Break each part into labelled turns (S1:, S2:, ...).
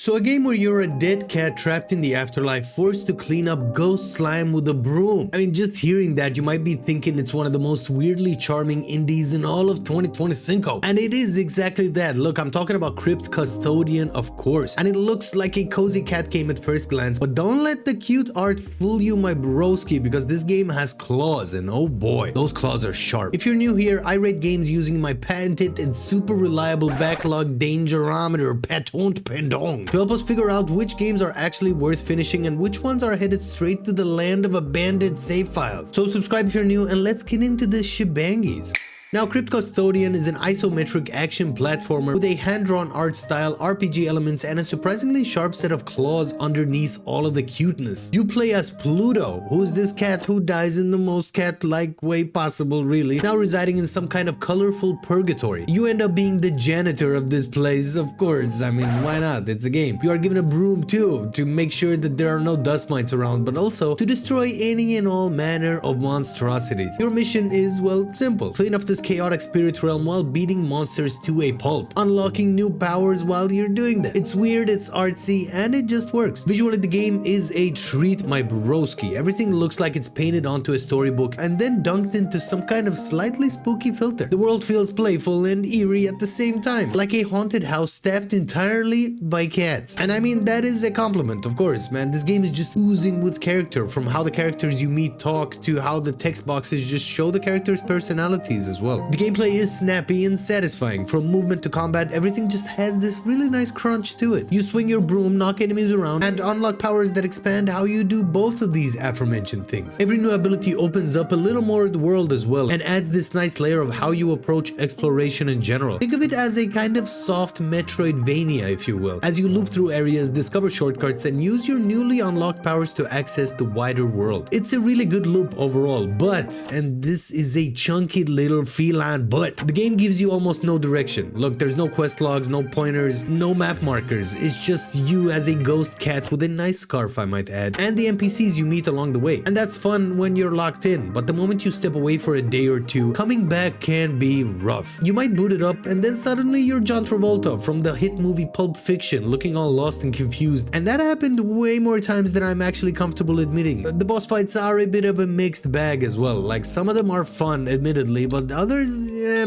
S1: So a game where you're a dead cat trapped in the afterlife, forced to clean up ghost slime with a broom. I mean, just hearing that, you might be thinking it's one of the most weirdly charming indies in all of 2025. And it is exactly that. Look, I'm talking about Crypt Custodian, of course. And it looks like a cozy cat game at first glance, but don't let the cute art fool you, my broski, because this game has claws, and oh boy, those claws are sharp. If you're new here, I rate games using my patented and super reliable Backlog Dangerometer patent pendant to help us figure out which games are actually worth finishing and which ones are headed straight to the land of abandoned save files. So subscribe if you're new and let's get into this shebangies. Now, Crypt Custodian is an isometric action platformer with a hand-drawn art style, RPG elements, and a surprisingly sharp set of claws underneath all of the cuteness. You play as Pluto, who's this cat who dies in the most cat-like way possible, really, now residing in some kind of colorful purgatory. You end up being the janitor of this place, of course. I mean, why not? It's a game. You are given a broom too, to make sure that there are no dust mites around, but also to destroy any and all manner of monstrosities. Your mission is, well, simple. Clean up this chaotic spirit realm while beating monsters to a pulp, unlocking new powers while you're doing that. It's weird, it's artsy, and it just works. Visually, the game is a treat, my broski. Everything looks like it's painted onto a storybook and then dunked into some kind of slightly spooky filter. The world feels playful and eerie at the same time, like a haunted house staffed entirely by cats. And I mean, that is a compliment, of course, man. This game is just oozing with character, from how the characters you meet talk to how the text boxes just show the characters' personalities as well. The gameplay is snappy and satisfying. From movement to combat, everything just has this really nice crunch to it. You swing your broom, knock enemies around, and unlock powers that expand how you do both of these aforementioned things. Every new ability opens up a little more of the world as well, and adds this nice layer of how you approach exploration in general. Think of it as a kind of soft Metroidvania, if you will, as you loop through areas, discover shortcuts, and use your newly unlocked powers to access the wider world. It's a really good loop overall, but, and this is a chunky little feline but, the game gives you almost no direction. Look, there's no quest logs, no pointers, no map markers. It's just you as a ghost cat with a nice scarf, I might add, and the NPCs you meet along the way. And that's fun when you're locked in, but the moment you step away for a day or two, coming back can be rough. You might boot it up and then suddenly you're John Travolta from the hit movie Pulp Fiction, looking all lost and confused, and that happened way more times than I'm actually comfortable admitting. The boss fights are a bit of a mixed bag as well. Like, some of them are fun, admittedly, but others,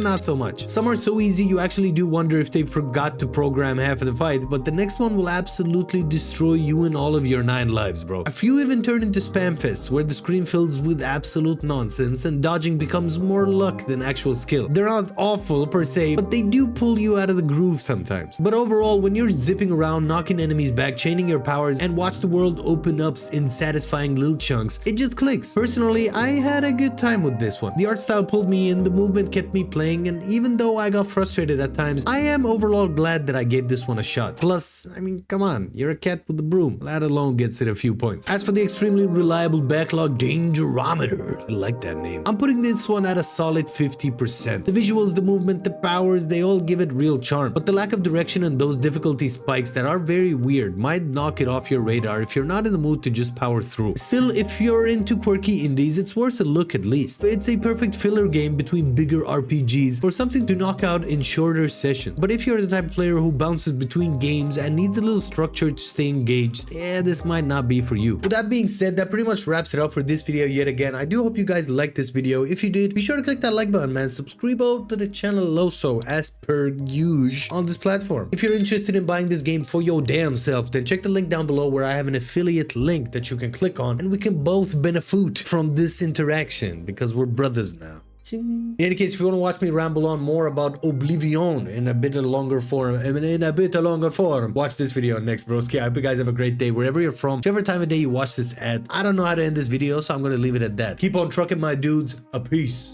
S1: not so much. Some are so easy you actually do wonder if they forgot to program half of the fight, but the next one will absolutely destroy you and all of your 9 lives, bro. A few even turn into spam fests, where the screen fills with absolute nonsense and dodging becomes more luck than actual skill. They're not awful per se, but they do pull you out of the groove sometimes. But overall, when you're zipping around, knocking enemies back, chaining your powers, and watch the world open up in satisfying little chunks, it just clicks. Personally, I had a good time with this one. The art style pulled me in, the movement kept me playing, and even though I got frustrated at times, I am overall glad that I gave this one a shot. Plus, I mean, come on, you're a cat with a broom. That alone gets it a few points. As for the extremely reliable Backlog Dangerometer, I like that name, I'm putting this one at a solid 50%. The visuals, the movement, the powers, they all give it real charm, but the lack of direction and those difficulty spikes that are very weird might knock it off your radar if you're not in the mood to just power through. Still, if you're into quirky indies, it's worth a look at least. It's a perfect filler game between bigger RPGs or something to knock out in shorter sessions. But if you're the type of player who bounces between games and needs a little structure to stay engaged, yeah, this might not be for you. With that being said, that pretty much wraps it up for this video yet again. I do hope you guys liked this video. If you did, be sure to click that like button, man. Subscribe to the channel also, as per usual on this platform. If you're interested in buying this game for your damn self, then check the link down below where I have an affiliate link that you can click on, and we can both benefit from this interaction because we're brothers now. In any case, if you want to watch me ramble on more about Oblivion in a bit of longer form, watch this video next, broski. I hope you guys have a great day wherever you're from, whichever time of day you watch this at. I don't know how to end this video, so I'm going to leave it at that. Keep on trucking, my dudes. A peace.